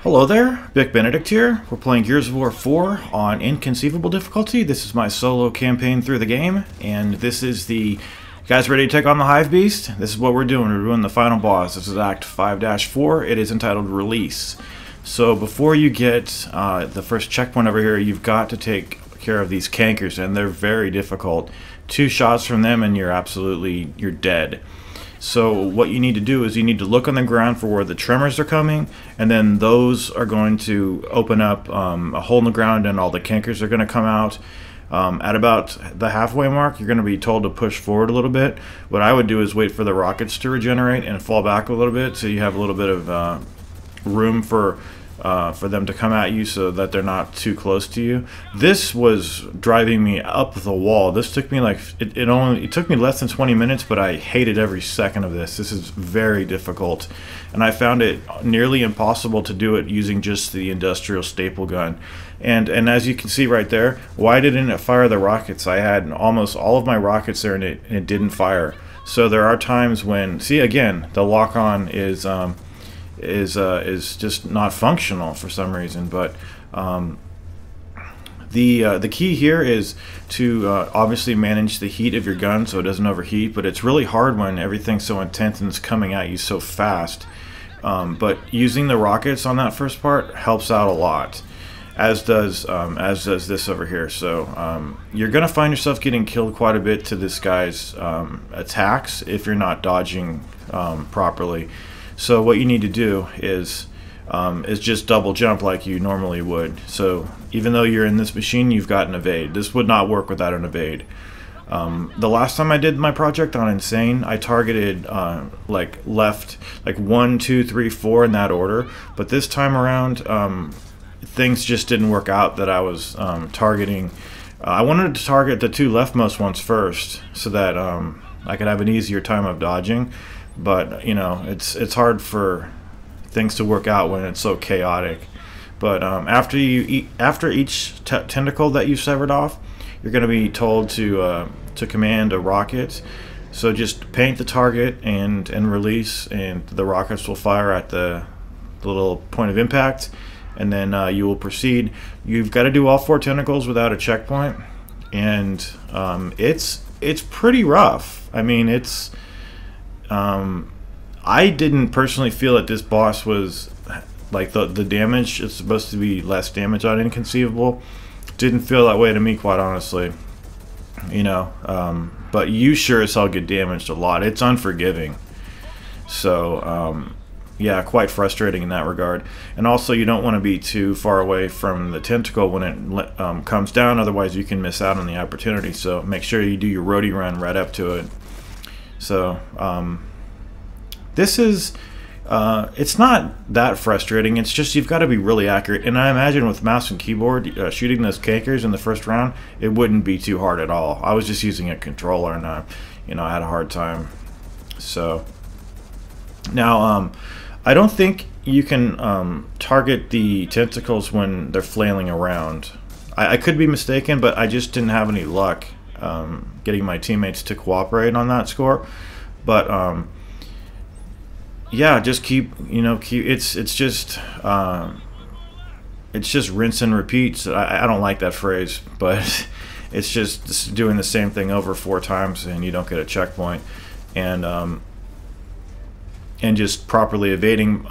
Hello there, Vic Benedict here. We're playing Gears of War 4 on Inconceivable difficulty. This is my solo campaign through the game, and this is the... guys ready to take on the Hive Beast? This is what we're doing. We're doing the final boss. This is Act 5-4. It is entitled Release. So before you get the first checkpoint over here, you've got to take care of these cankers, and they're very difficult. 2 shots from them and you're dead. So what you need to do is you need to look on the ground for where the tremors are coming, and then those are going to open up a hole in the ground and all the cankers are going to come out. At about the halfway mark, you're going to be told to push forward a little bit. What I would do is wait for the rockets to regenerate and fall back a little bit so you have a little bit of room for them to come at you so that they're not too close to you. This was driving me up the wall. This took me like it took me less than 20 minutes, but I hated every second of this. This is very difficult, and I found it nearly impossible to do it using just the industrial staple gun. And as you can see right there, why didn't it fire the rockets? I had almost all of my rockets there, and it didn't fire. So there are times when, see, again, the lock-on is just not functional for some reason. But the key here is to obviously manage the heat of your gun so it doesn't overheat. But it's really hard when everything's so intense and it's coming at you so fast. But using the rockets on that first part helps out a lot, as does this over here. So you're gonna find yourself getting killed quite a bit to this guy's attacks if you're not dodging properly. So what you need to do is just double jump like you normally would. So even though you're in this machine, you've got an evade. This would not work without an evade. The last time I did my project on Insane, I targeted like left, like 1, 2, 3, 4 in that order. But this time around, things just didn't work out that I was targeting. I wanted to target the 2 leftmost ones first so that I could have an easier time of dodging. But you know, it's hard for things to work out when it's so chaotic. But after each tentacle that you severed off, you're going to be told to command a rocket. So just paint the target and release, and the rockets will fire at the little point of impact, and then you will proceed. You've got to do all 4 tentacles without a checkpoint, and it's pretty rough. I mean, it's I didn't personally feel that this boss was like the damage is supposed to be less damage on Inconceivable. Didn't feel that way to me, quite honestly. You know, but you sure as hell get damaged a lot. It's unforgiving. So yeah, quite frustrating in that regard. And also, you don't want to be too far away from the tentacle when it comes down, otherwise you can miss out on the opportunity. So make sure you do your roadie run right up to it. So this is it's not that frustrating. It's just you've got to be really accurate, and I imagine with mouse and keyboard shooting those cankers in the first round, it wouldn't be too hard at all. I was just using a controller, and you know, I had a hard time. So now I don't think you can target the tentacles when they're flailing around. I could be mistaken, but I just didn't have any luck getting my teammates to cooperate on that score. But yeah, just keep it's just rinse and repeat. So I don't like that phrase, but it's just doing the same thing over 4 times and you don't get a checkpoint, and just properly evading.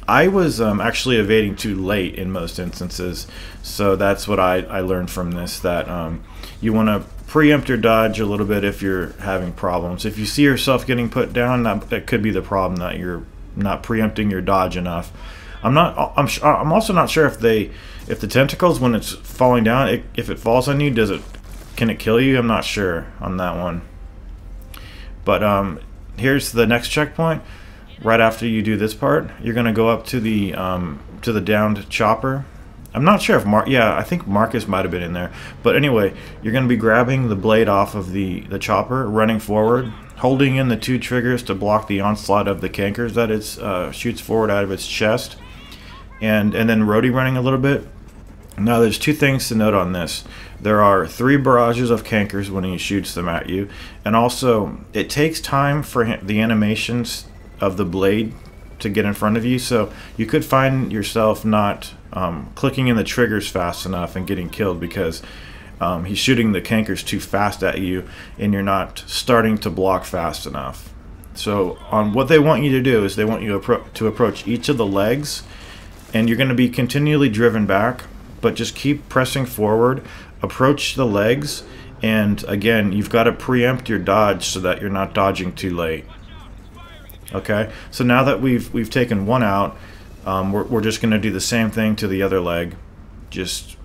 I was actually evading too late in most instances, so that's what I learned from this, that you want to preempt your dodge a little bit if you're having problems. If you see yourself getting put down, that could be the problem, that you're not preempting your dodge enough. I'm also not sure if the tentacles, when it's falling down, if it falls on you, can it kill you? I'm not sure on that one. But here's the next checkpoint. Right after you do this part, you're going to go up to the downed chopper. I'm not sure if I think Marcus might have been in there. But anyway, you're going to be grabbing the blade off of the chopper, running forward, holding in the 2 triggers to block the onslaught of the cankers that it shoots forward out of its chest, and then roadie running a little bit. Now there's 2 things to note on this. There are 3 barrages of cankers when he shoots them at you, and also it takes time for the animations of the blade to get in front of you. So you could find yourself not clicking in the triggers fast enough and getting killed because he's shooting the cankers too fast at you, and you're not starting to block fast enough. So what they want you to do is they want you to approach each of the legs, and you're going to be continually driven back, but just keep pressing forward, approach the legs, and again, you've got to preempt your dodge so that you're not dodging too late. Okay, so now that we've taken one out, we're just going to do the same thing to the other leg. Just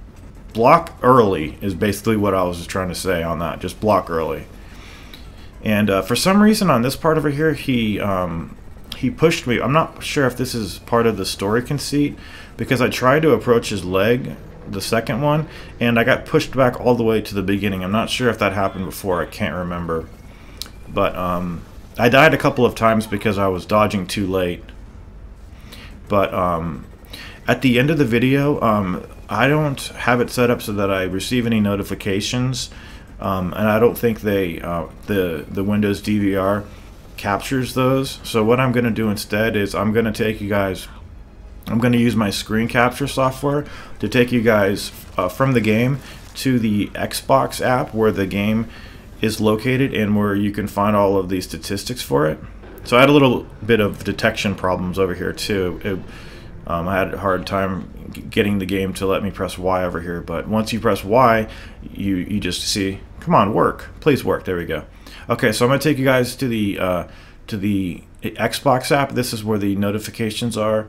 block early is basically what I was trying to say on that. Just block early. And for some reason on this part over here, he pushed me. I'm not sure if this is part of the story conceit, because I tried to approach his leg, the second one, and I got pushed back all the way to the beginning. I'm not sure if that happened before. I can't remember. But I died a couple of times because I was dodging too late. But at the end of the video, I don't have it set up so that I receive any notifications. And I don't think the Windows DVR captures those. So what I'm going to do instead is I'm going to use my screen capture software to take you guys from the game to the Xbox app where the game is located and where you can find all of the statistics for it. So I had a little bit of detection problems over here too. I had a hard time getting the game to let me press Y over here, but once you press Y, you just see, come on, work, please work. There we go. Okay, so I'm going to take you guys to the Xbox app. This is where the notifications are,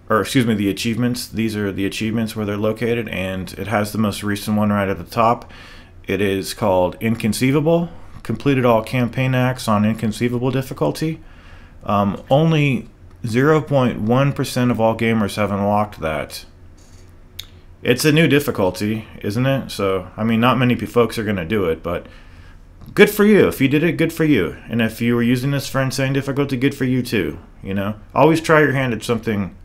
or excuse me, the achievements. These are the achievements where they're located, and it has the most recent one right at the top. It is called Inconceivable. Completed all campaign acts on Inconceivable difficulty. Only 0.1% of all gamers have unlocked that. It's a new difficulty, isn't it? So, I mean, not many folks are going to do it, but good for you. If you did it, good for you. And if you were using this for insane difficulty, good for you too. You know, always try your hand at something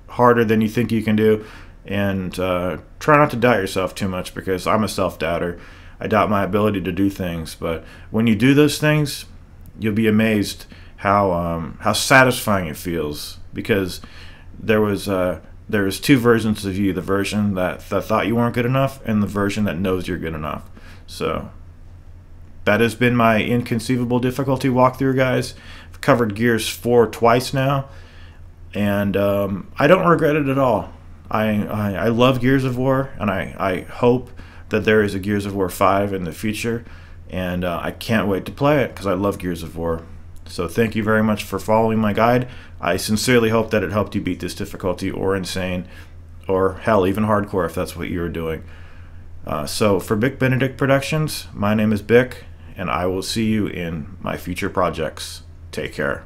harder than you think you can do, and try not to doubt yourself too much, because I'm a self-doubter. I doubt my ability to do things, but when you do those things, you'll be amazed how satisfying it feels, because there was two versions of you: the version that thought you weren't good enough, and the version that knows you're good enough. So that has been my Inconceivable difficulty walkthrough, guys. I've covered Gears 4 twice now, and I don't regret it at all. I love Gears of War, and I hope that there is a Gears of War 5 in the future, and I can't wait to play it because I love Gears of War. So thank you very much for following my guide. I sincerely hope that it helped you beat this difficulty, or insane, or hell, even hardcore if that's what you were doing. So for Bic Benedict Productions, my name is Bic, and I will see you in my future projects. Take care.